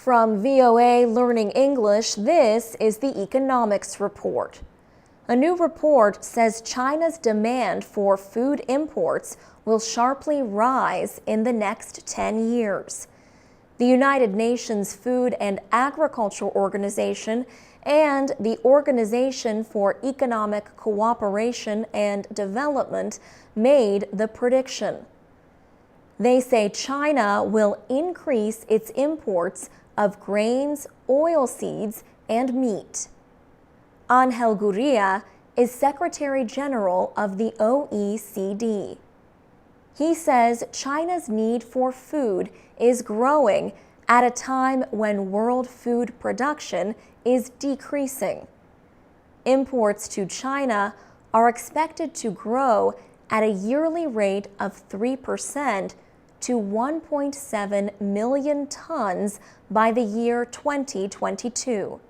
From VOA Learning English, this is the Economics Report. A new report says China's demand for food imports will sharply rise in the next 10 years. The United Nations Food and Agriculture Organization and the Organization for Economic Cooperation and Development made the prediction. They say China will increase its imports of grains, oilseeds, and meat. Angel Gurria is Secretary General of the OECD. He says China's need for food is growing at a time when world food production is decreasing. Imports to China are expected to grow at a yearly rate of 3% to 1.7 million tons by the year 2022.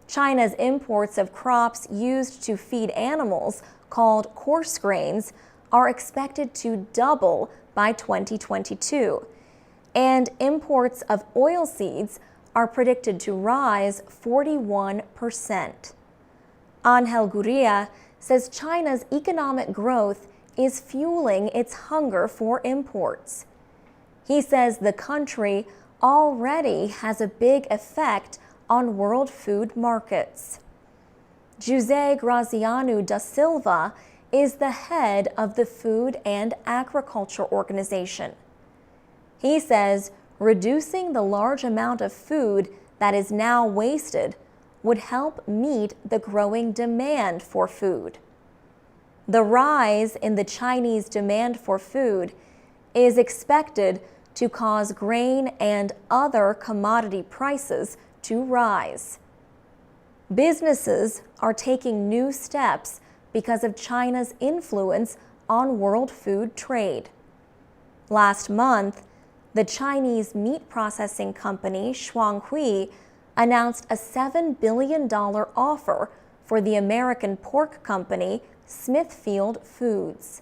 China's imports of crops used to feed animals, called coarse grains, are expected to double by 2022, and imports of oilseeds are predicted to rise 41%. Angel Gurria says China's economic growth is fueling its hunger for imports. He says the country already has a big effect on world food markets. José Graziano da Silva is the head of the Food and Agriculture Organization. He says reducing the large amount of food that is now wasted would help meet the growing demand for food. The rise in the Chinese demand for food is expected to cause grain and other commodity prices to rise. Businesses are taking new steps because of China's influence on world food trade. Last month, the Chinese meat processing company Shuanghui announced a $7 billion offer for the American pork company Smithfield Foods.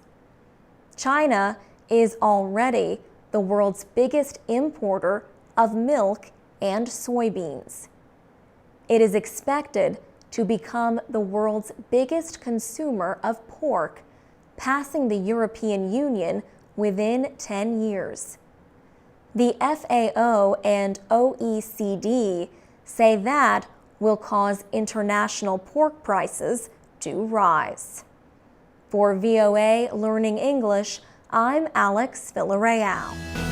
China is already the world's biggest importer of milk and soybeans. It is expected to become the world's biggest consumer of pork, passing the European Union within 10 years. The FAO and OECD say that will cause international pork prices to rise. For VOA Learning English, I'm Alex Villarreal.